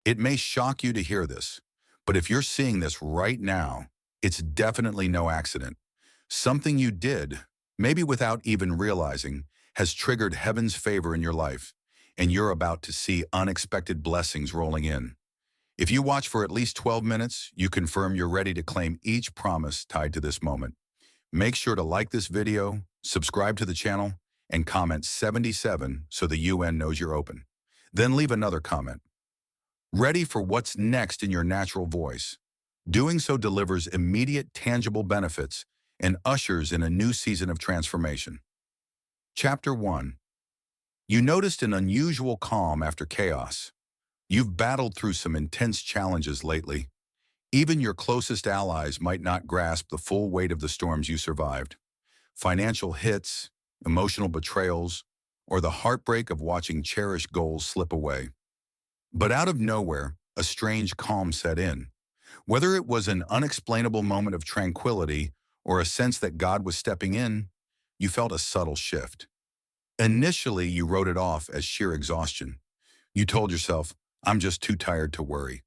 It may shock you to hear this, but if you're seeing this right now, it's definitely no accident. Something you did, maybe without even realizing, has triggered heaven's favor in your life, and you're about to see unexpected blessings rolling in. If you watch for at least 12 minutes, you confirm you're ready to claim each promise tied to this moment. Make sure to like this video, subscribe to the channel, and comment 77 so the UN knows you're open. Then leave another comment. Ready for what's next in your natural voice. Doing so delivers immediate, tangible benefits and ushers in a new season of transformation. Chapter 1. You noticed an unusual calm after chaos. You've battled through some intense challenges lately. Even your closest allies might not grasp the full weight of the storms you survived. Financial hits, emotional betrayals, or the heartbreak of watching cherished goals slip away. But out of nowhere, a strange calm set in. Whether it was an unexplainable moment of tranquility or a sense that God was stepping in, you felt a subtle shift. Initially, you wrote it off as sheer exhaustion. You told yourself, I'm just too tired to worry.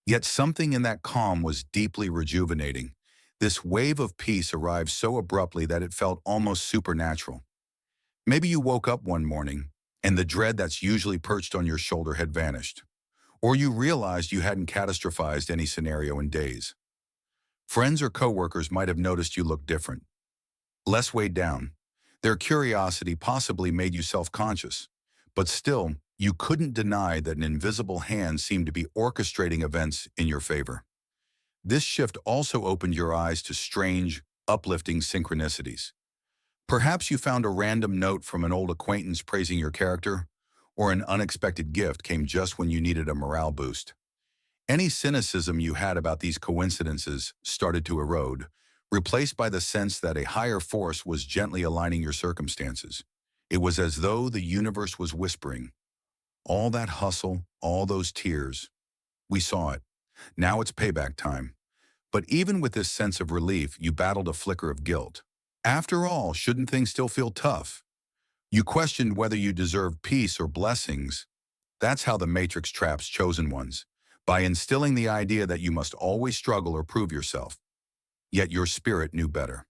Yet something in that calm was deeply rejuvenating. This wave of peace arrived so abruptly that it felt almost supernatural. Maybe you woke up one morning and the dread that's usually perched on your shoulder had vanished. Or you realized you hadn't catastrophized any scenario in days. Friends or coworkers might have noticed you looked different, less weighed down. Their curiosity possibly made you self-conscious, but still, you couldn't deny that an invisible hand seemed to be orchestrating events in your favor. This shift also opened your eyes to strange, uplifting synchronicities. Perhaps you found a random note from an old acquaintance praising your character, or an unexpected gift came just when you needed a morale boost. Any cynicism you had about these coincidences started to erode, replaced by the sense that a higher force was gently aligning your circumstances. It was as though the universe was whispering, all that hustle, all those tears, we saw it. Now it's payback time. But even with this sense of relief, you battled a flicker of guilt. After all, shouldn't things still feel tough? You questioned whether you deserved peace or blessings. That's how the Matrix traps chosen ones, by instilling the idea that you must always struggle or prove yourself. Yet your spirit knew better.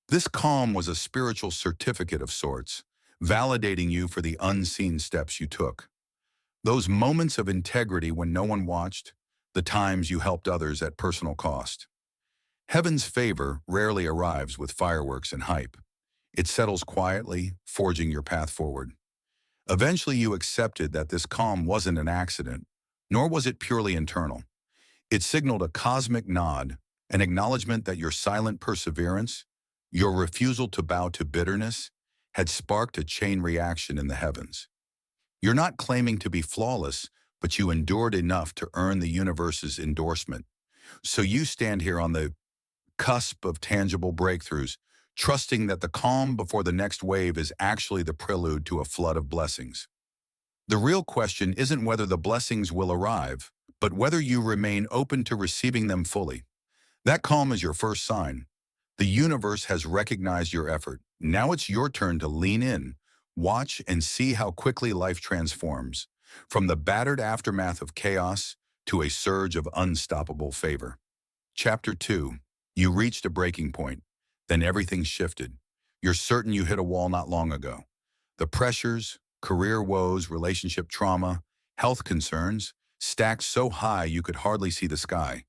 This calm was a spiritual certificate of sorts, validating you for the unseen steps you took. Those moments of integrity when no one watched, the times you helped others at personal cost. Heaven's favor rarely arrives with fireworks and hype. It settles quietly, forging your path forward. Eventually you accepted that this calm wasn't an accident, nor was it purely internal. It signaled a cosmic nod, an acknowledgement that your silent perseverance, your refusal to bow to bitterness, had sparked a chain reaction in the heavens. You're not claiming to be flawless, but you endured enough to earn the universe's endorsement. So you stand here on the cusp of tangible breakthroughs, trusting that the calm before the next wave is actually the prelude to a flood of blessings. The real question isn't whether the blessings will arrive, but whether you remain open to receiving them fully. That calm is your first sign. The universe has recognized your effort. Now it's your turn to lean in, watch, and see how quickly life transforms, from the battered aftermath of chaos to a surge of unstoppable favor. Chapter 2. You reached a breaking point. Then everything shifted. You're certain you hit a wall not long ago. The pressures, career woes, relationship trauma, health concerns, stacked so high you could hardly see the sky.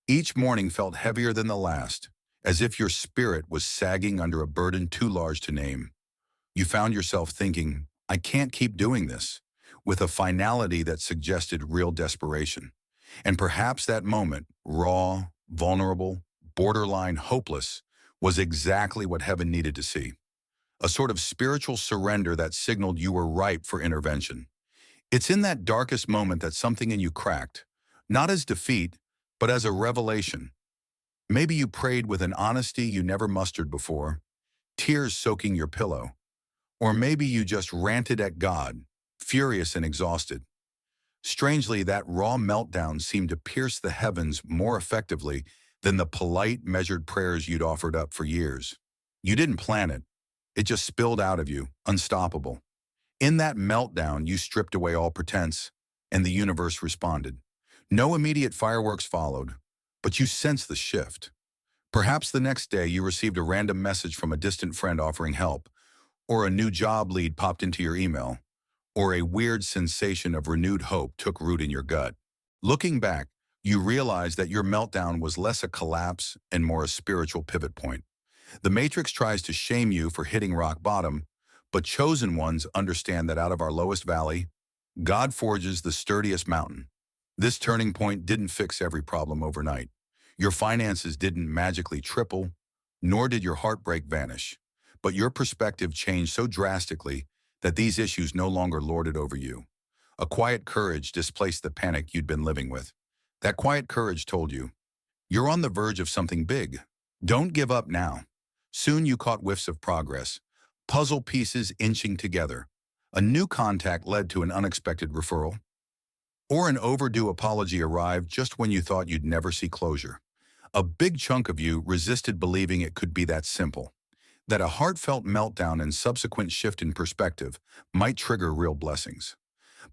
Each morning felt heavier than the last, as if your spirit was sagging under a burden too large to name. You found yourself thinking, I can't keep doing this, with a finality that suggested real desperation. And perhaps that moment, raw, vulnerable, borderline hopeless, was exactly what heaven needed to see. A sort of spiritual surrender that signaled you were ripe for intervention. It's in that darkest moment that something in you cracked, not as defeat, but as a revelation. Maybe you prayed with an honesty you never mustered before, tears soaking your pillow. Or maybe you just ranted at God, furious and exhausted. Strangely, that raw meltdown seemed to pierce the heavens more effectively than the polite, measured prayers you'd offered up for years. You didn't plan it. It just spilled out of you, unstoppable. In that meltdown, you stripped away all pretense. and the universe responded. No immediate fireworks followed, but you sensed the shift. Perhaps the next day you received a random message from a distant friend offering help, or a new job lead popped into your email, or a weird sensation of renewed hope took root in your gut. Looking back, you realize that your meltdown was less a collapse and more a spiritual pivot point. The Matrix tries to shame you for hitting rock bottom, but chosen ones understand that out of our lowest valley, God forges the sturdiest mountain. This turning point didn't fix every problem overnight. Your finances didn't magically triple, nor did your heartbreak vanish. But your perspective changed so drastically that these issues no longer lorded over you. A quiet courage displaced the panic you'd been living with. That quiet courage told you, you're on the verge of something big. Don't give up now. Soon you caught whiffs of progress, puzzle pieces inching together. A new contact led to an unexpected referral, or an overdue apology arrived just when you thought you'd never see closure. A big chunk of you resisted believing it could be that simple, that a heartfelt meltdown and subsequent shift in perspective might trigger real blessings.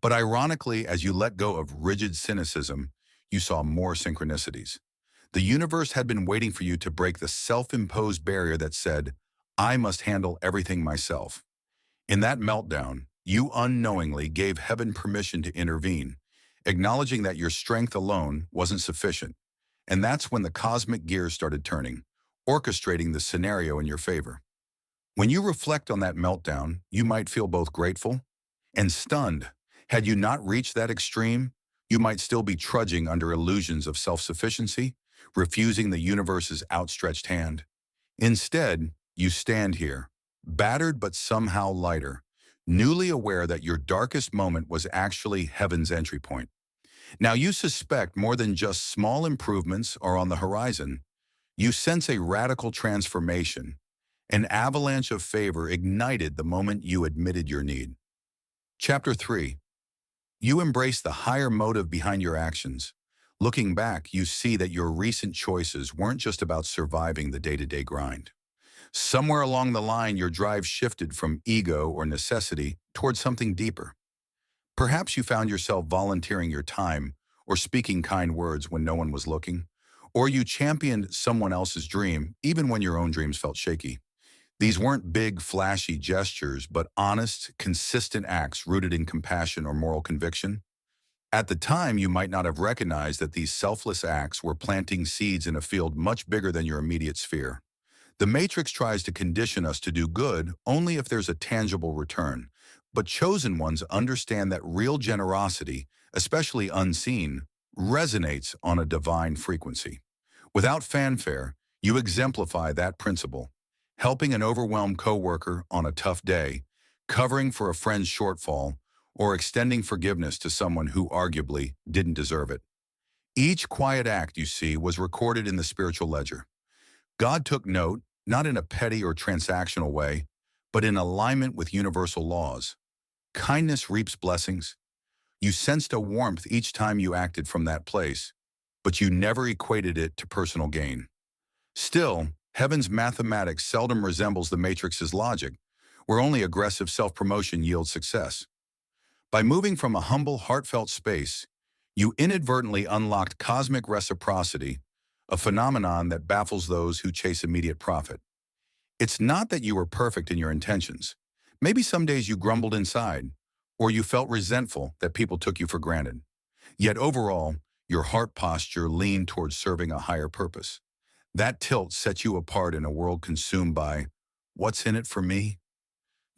But ironically, as you let go of rigid cynicism, you saw more synchronicities. The universe had been waiting for you to break the self-imposed barrier that said, I must handle everything myself. In that meltdown, you unknowingly gave heaven permission to intervene, acknowledging that your strength alone wasn't sufficient. And that's when the cosmic gears started turning, orchestrating the scenario in your favor. When you reflect on that meltdown, you might feel both grateful and stunned. Had you not reached that extreme, you might still be trudging under illusions of self-sufficiency, refusing the universe's outstretched hand. Instead, you stand here, battered but somehow lighter, newly aware that your darkest moment was actually heaven's entry point. Now you suspect more than just small improvements are on the horizon. You sense a radical transformation. An avalanche of favor ignited the moment you admitted your need. Chapter 3. You embrace the higher motive behind your actions. Looking back, you see that your recent choices weren't just about surviving the day-to-day grind. Somewhere along the line, your drive shifted from ego or necessity towards something deeper. Perhaps you found yourself volunteering your time or speaking kind words when no one was looking, or you championed someone else's dream even when your own dreams felt shaky. These weren't big, flashy gestures, but honest, consistent acts rooted in compassion or moral conviction. At the time, you might not have recognized that these selfless acts were planting seeds in a field much bigger than your immediate sphere. The Matrix tries to condition us to do good only if there's a tangible return, but chosen ones understand that real generosity, especially unseen, resonates on a divine frequency. Without fanfare, you exemplify that principle, helping an overwhelmed coworker on a tough day, covering for a friend's shortfall, or extending forgiveness to someone who arguably didn't deserve it. Each quiet act, you see, was recorded in the spiritual ledger. God took note, not in a petty or transactional way, but in alignment with universal laws. Kindness reaps blessings. You sensed a warmth each time you acted from that place, but you never equated it to personal gain. Still, heaven's mathematics seldom resembles the Matrix's logic, where only aggressive self-promotion yields success. By moving from a humble, heartfelt space, you inadvertently unlocked cosmic reciprocity, a phenomenon that baffles those who chase immediate profit. It's not that you were perfect in your intentions. Maybe some days you grumbled inside, or you felt resentful that people took you for granted. Yet overall, your heart posture leaned towards serving a higher purpose. That tilt set you apart in a world consumed by, what's in it for me?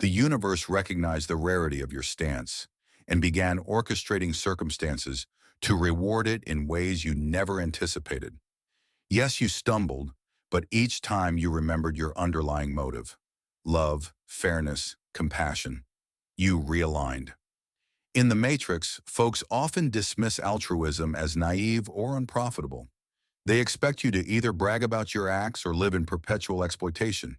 The universe recognized the rarity of your stance and began orchestrating circumstances to reward it in ways you never anticipated. Yes, you stumbled, but each time you remembered your underlying motive: love, fairness, compassion. You realigned. In the Matrix, folks often dismiss altruism as naive or unprofitable. They expect you to either brag about your acts or live in perpetual exploitation.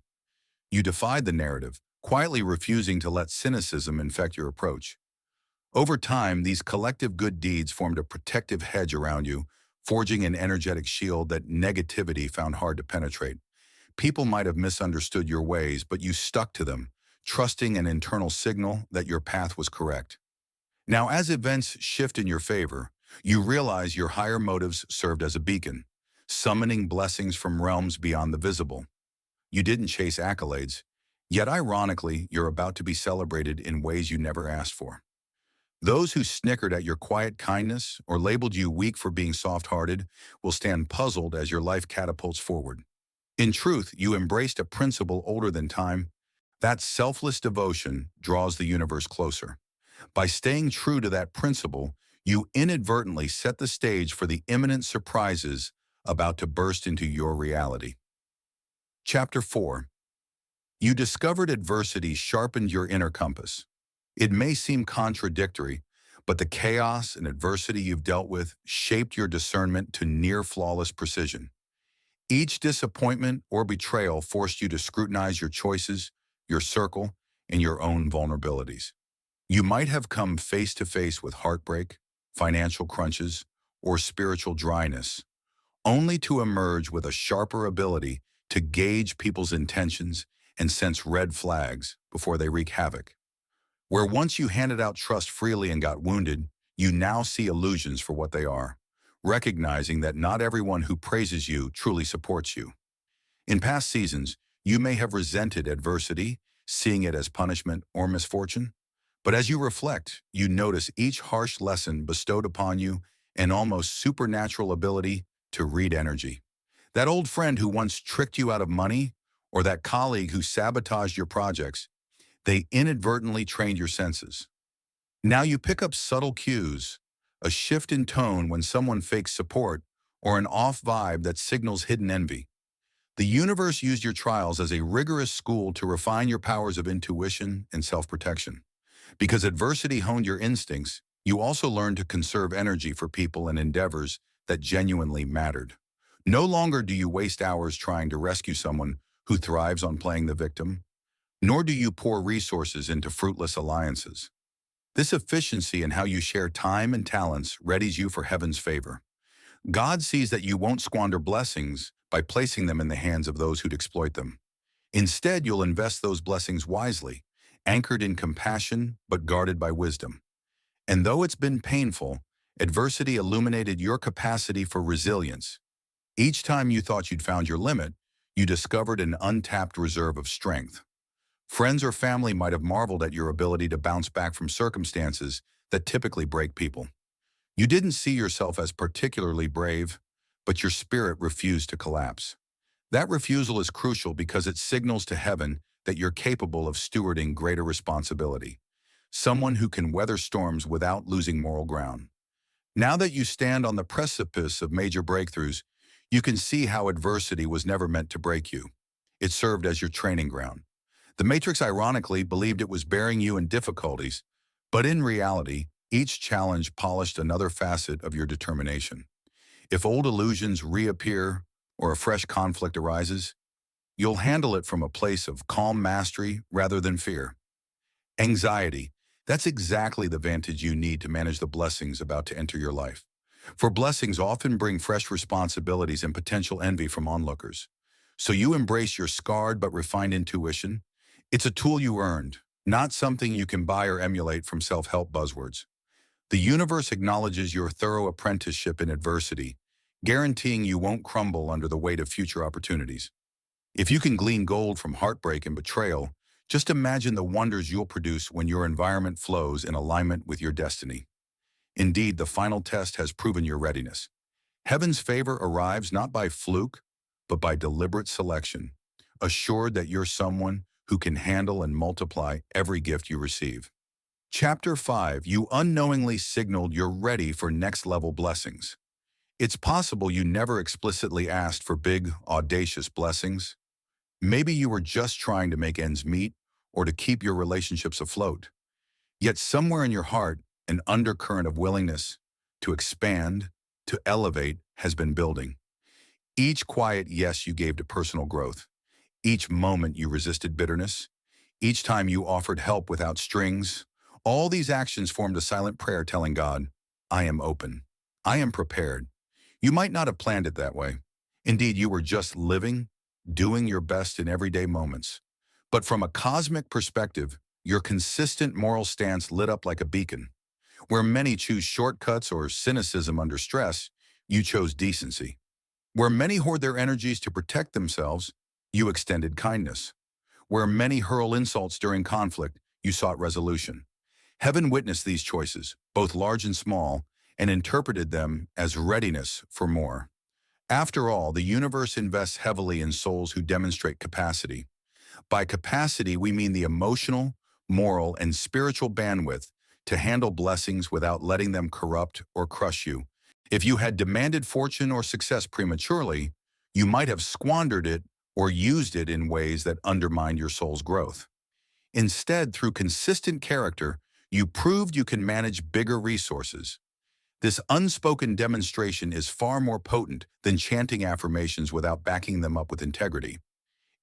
You defied the narrative, quietly refusing to let cynicism infect your approach. Over time, these collective good deeds formed a protective hedge around you, forging an energetic shield that negativity found hard to penetrate. People might have misunderstood your ways, but you stuck to them, trusting an internal signal that your path was correct. Now, as events shift in your favor, you realize your higher motives served as a beacon, summoning blessings from realms beyond the visible. You didn't chase accolades, yet ironically, you're about to be celebrated in ways you never asked for. Those who snickered at your quiet kindness or labeled you weak for being soft-hearted will stand puzzled as your life catapults forward. In truth, you embraced a principle older than time. That selfless devotion draws the universe closer. By staying true to that principle, you inadvertently set the stage for the imminent surprises about to burst into your reality. Chapter 4. You discovered adversity sharpened your inner compass. It may seem contradictory, but the chaos and adversity you've dealt with shaped your discernment to near-flawless precision. Each disappointment or betrayal forced you to scrutinize your choices, your circle, and your own vulnerabilities. You might have come face to face with heartbreak, financial crunches, or spiritual dryness, only to emerge with a sharper ability to gauge people's intentions and sense red flags before they wreak havoc. Where once you handed out trust freely and got wounded, you now see illusions for what they are, recognizing that not everyone who praises you truly supports you. In past seasons, you may have resented adversity, seeing it as punishment or misfortune. But as you reflect, you notice each harsh lesson bestowed upon you an almost supernatural ability to read energy. That old friend who once tricked you out of money, or that colleague who sabotaged your projects, they inadvertently trained your senses. Now you pick up subtle cues, a shift in tone when someone fakes support, or an off vibe that signals hidden envy. The universe used your trials as a rigorous school to refine your powers of intuition and self-protection. Because adversity honed your instincts, you also learned to conserve energy for people and endeavors that genuinely mattered. No longer do you waste hours trying to rescue someone who thrives on playing the victim, nor do you pour resources into fruitless alliances. This efficiency in how you share time and talents readies you for heaven's favor. God sees that you won't squander blessings by placing them in the hands of those who'd exploit them. Instead, you'll invest those blessings wisely, anchored in compassion but guarded by wisdom. And though it's been painful, adversity illuminated your capacity for resilience. Each time you thought you'd found your limit, you discovered an untapped reserve of strength. Friends or family might have marveled at your ability to bounce back from circumstances that typically break people. You didn't see yourself as particularly brave, but your spirit refused to collapse. That refusal is crucial because it signals to heaven that you're capable of stewarding greater responsibility, someone who can weather storms without losing moral ground. Now that you stand on the precipice of major breakthroughs, you can see how adversity was never meant to break you. It served as your training ground. The Matrix ironically believed it was bearing you in difficulties, but in reality, each challenge polished another facet of your determination. If old illusions reappear or a fresh conflict arises, you'll handle it from a place of calm mastery rather than fear. Anxiety, that's exactly the vantage you need to manage the blessings about to enter your life. For blessings often bring fresh responsibilities and potential envy from onlookers. So you embrace your scarred but refined intuition. It's a tool you earned, not something you can buy or emulate from self-help buzzwords. The universe acknowledges your thorough apprenticeship in adversity, guaranteeing you won't crumble under the weight of future opportunities. If you can glean gold from heartbreak and betrayal, just imagine the wonders you'll produce when your environment flows in alignment with your destiny. Indeed, the final test has proven your readiness. Heaven's favor arrives not by fluke, but by deliberate selection, assured that you're someone who can handle and multiply every gift you receive. Chapter 5. You unknowingly signaled you're ready for next-level blessings. It's possible you never explicitly asked for big, audacious blessings. Maybe you were just trying to make ends meet or to keep your relationships afloat. Yet somewhere in your heart, an undercurrent of willingness to expand, to elevate, has been building. Each quiet yes you gave to personal growth, each moment you resisted bitterness, each time you offered help without strings, all these actions formed a silent prayer telling God, I am open. I am prepared. You might not have planned it that way. Indeed, you were just living, doing your best in everyday moments. But from a cosmic perspective, your consistent moral stance lit up like a beacon. Where many choose shortcuts or cynicism under stress, you chose decency. Where many hoard their energies to protect themselves, you extended kindness. Where many hurl insults during conflict, you sought resolution. Heaven witnessed these choices, both large and small, and interpreted them as readiness for more. After all, the universe invests heavily in souls who demonstrate capacity. By capacity, we mean the emotional, moral, and spiritual bandwidth to handle blessings without letting them corrupt or crush you. If you had demanded fortune or success prematurely, you might have squandered it or used it in ways that undermined your soul's growth. Instead, through consistent character, you proved you can manage bigger resources. This unspoken demonstration is far more potent than chanting affirmations without backing them up with integrity.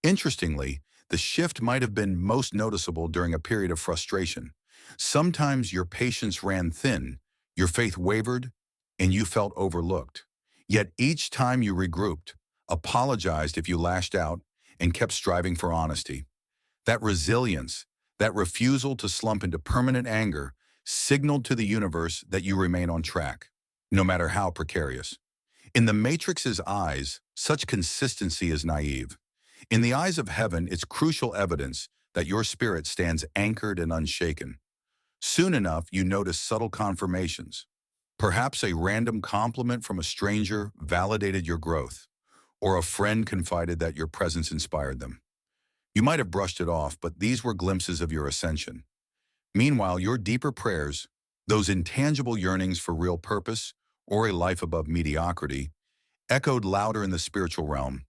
Interestingly, the shift might have been most noticeable during a period of frustration. Sometimes your patience ran thin, your faith wavered, and you felt overlooked. Yet each time you regrouped, apologized if you lashed out, and kept striving for honesty. That resilience, that refusal to slump into permanent anger, signaled to the universe that you remain on track, no matter how precarious. In the Matrix's eyes, such consistency is naive. In the eyes of heaven, it's crucial evidence that your spirit stands anchored and unshaken. Soon enough, you notice subtle confirmations. Perhaps a random compliment from a stranger validated your growth, or a friend confided that your presence inspired them. You might have brushed it off, but these were glimpses of your ascension. Meanwhile, your deeper prayers, those intangible yearnings for real purpose or a life above mediocrity, echoed louder in the spiritual realm.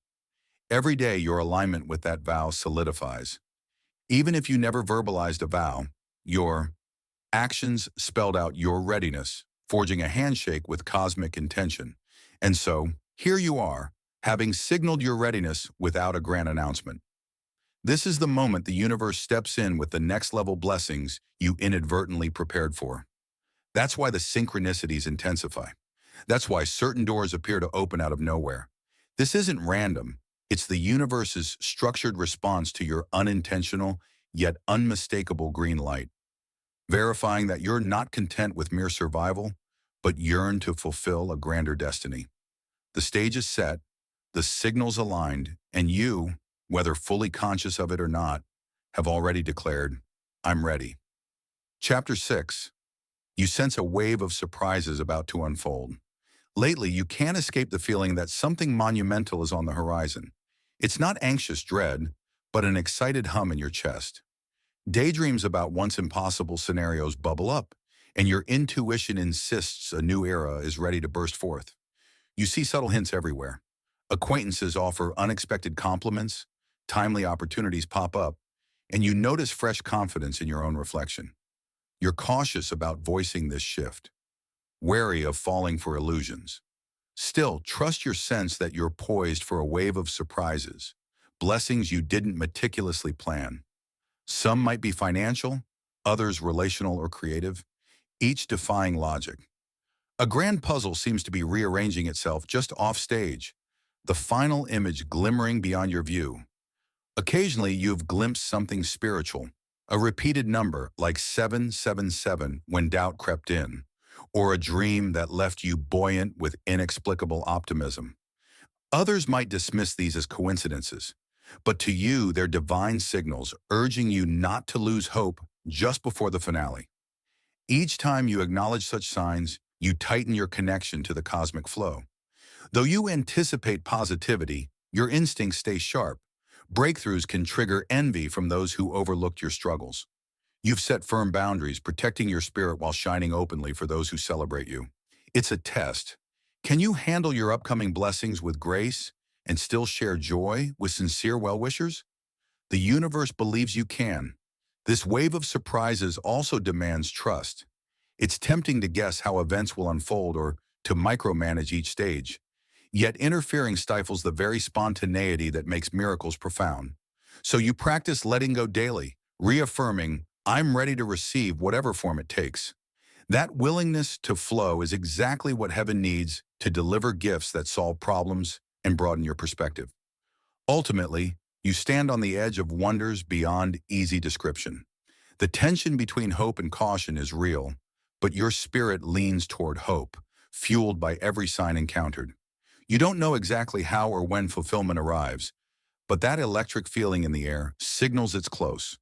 Every day, your alignment with that vow solidifies. Even if you never verbalized a vow, your actions spelled out your readiness, forging a handshake with cosmic intention. And so, here you are, having signaled your readiness without a grand announcement. This is the moment the universe steps in with the next-level blessings you inadvertently prepared for. That's why the synchronicities intensify. That's why certain doors appear to open out of nowhere. This isn't random. It's the universe's structured response to your unintentional, yet unmistakable green light, verifying that you're not content with mere survival, but yearn to fulfill a grander destiny. The stage is set, the signals aligned, and you, whether fully conscious of it or not, have already declared, I'm ready. Chapter 6. You sense a wave of surprises about to unfold. Lately, you can't escape the feeling that something monumental is on the horizon. It's not anxious dread, but an excited hum in your chest. Daydreams about once impossible scenarios bubble up, and your intuition insists a new era is ready to burst forth. You see subtle hints everywhere. Acquaintances offer unexpected compliments, timely opportunities pop up, and you notice fresh confidence in your own reflection. You're cautious about voicing this shift, wary of falling for illusions. Still, trust your sense that you're poised for a wave of surprises, blessings you didn't meticulously plan. Some might be financial, others relational or creative, each defying logic. A grand puzzle seems to be rearranging itself just off stage, the final image glimmering beyond your view. Occasionally, you've glimpsed something spiritual, a repeated number like 777 when doubt crept in, or a dream that left you buoyant with inexplicable optimism. Others might dismiss these as coincidences, but to you, they're divine signals urging you not to lose hope just before the finale. Each time you acknowledge such signs, you tighten your connection to the cosmic flow. Though you anticipate positivity, your instincts stay sharp. Breakthroughs can trigger envy from those who overlooked your struggles. You've set firm boundaries, protecting your spirit while shining openly for those who celebrate you. It's a test. Can you handle your upcoming blessings with grace and still share joy with sincere well-wishers? The universe believes you can. This wave of surprises also demands trust. It's tempting to guess how events will unfold or to micromanage each stage. Yet interfering stifles the very spontaneity that makes miracles profound. So you practice letting go daily, reaffirming, I'm ready to receive whatever form it takes. That willingness to flow is exactly what heaven needs to deliver gifts that solve problems and broaden your perspective. Ultimately, you stand on the edge of wonders beyond easy description. The tension between hope and caution is real, but your spirit leans toward hope, fueled by every sign encountered. You don't know exactly how or when fulfillment arrives, but that electric feeling in the air signals it's close.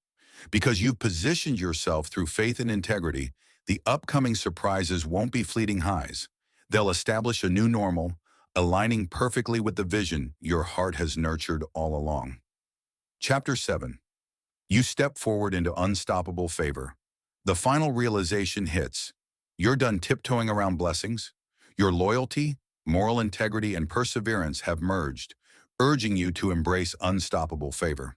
Because you've positioned yourself through faith and integrity, the upcoming surprises won't be fleeting highs. They'll establish a new normal, aligning perfectly with the vision your heart has nurtured all along. Chapter 7. You step forward into unstoppable favor. The final realization hits. You're done tiptoeing around blessings. Your loyalty, moral integrity, and perseverance have merged, urging you to embrace unstoppable favor.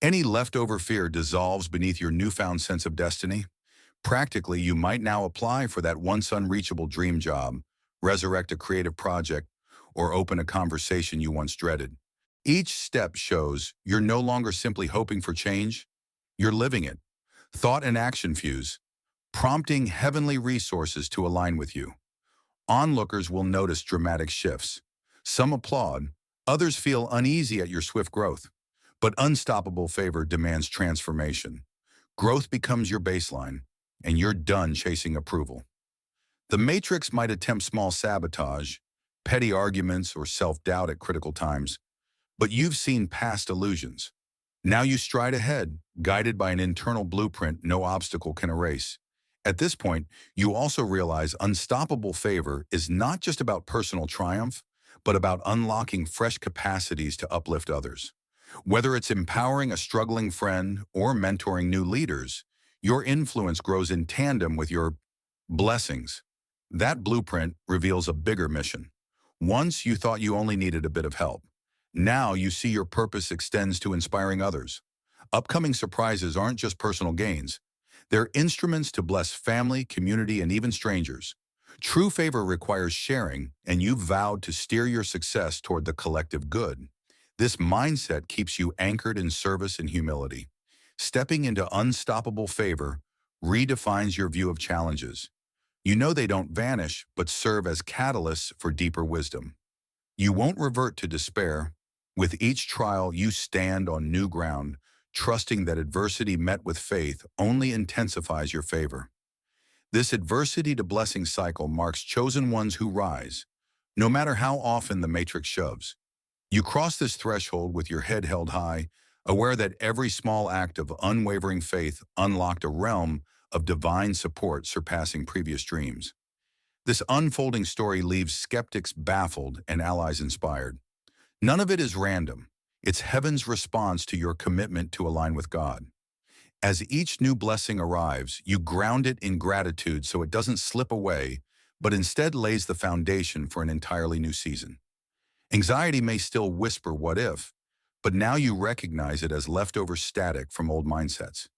Any leftover fear dissolves beneath your newfound sense of destiny. Practically, you might now apply for that once unreachable dream job, resurrect a creative project, or open a conversation you once dreaded. Each step shows you're no longer simply hoping for change, you're living it. Thought and action fuse, prompting heavenly resources to align with you. Onlookers will notice dramatic shifts. Some applaud, others feel uneasy at your swift growth. But unstoppable favor demands transformation. Growth becomes your baseline, and you're done chasing approval. The Matrix might attempt small sabotage, petty arguments, or self-doubt at critical times, but you've seen past illusions. Now you stride ahead, guided by an internal blueprint no obstacle can erase. At this point, you also realize unstoppable favor is not just about personal triumph, but about unlocking fresh capacities to uplift others. Whether it's empowering a struggling friend or mentoring new leaders, your influence grows in tandem with your blessings. That blueprint reveals a bigger mission. Once you thought you only needed a bit of help. Now you see your purpose extends to inspiring others. Upcoming surprises aren't just personal gains. They're instruments to bless family, community, and even strangers. True favor requires sharing, and you've vowed to steer your success toward the collective good. This mindset keeps you anchored in service and humility. Stepping into unstoppable favor redefines your view of challenges. You know they don't vanish, but serve as catalysts for deeper wisdom. You won't revert to despair. With each trial, you stand on new ground, trusting that adversity met with faith only intensifies your favor. This adversity to blessing cycle marks chosen ones who rise, no matter how often the matrix shoves. You cross this threshold with your head held high, aware that every small act of unwavering faith unlocked a realm of divine support surpassing previous dreams. This unfolding story leaves skeptics baffled and allies inspired. None of it is random. It's heaven's response to your commitment to align with God. As each new blessing arrives, you ground it in gratitude so it doesn't slip away, but instead lays the foundation for an entirely new season. Anxiety may still whisper what if, but now you recognize it as leftover static from old mindsets.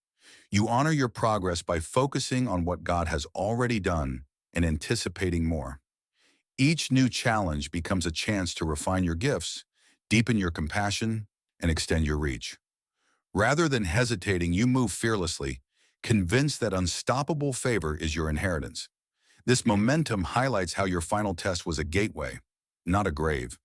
You honor your progress by focusing on what God has already done and anticipating more. Each new challenge becomes a chance to refine your gifts, deepen your compassion, and extend your reach. Rather than hesitating, you move fearlessly, convinced that unstoppable favor is your inheritance. This momentum highlights how your final test was a gateway, not a grave.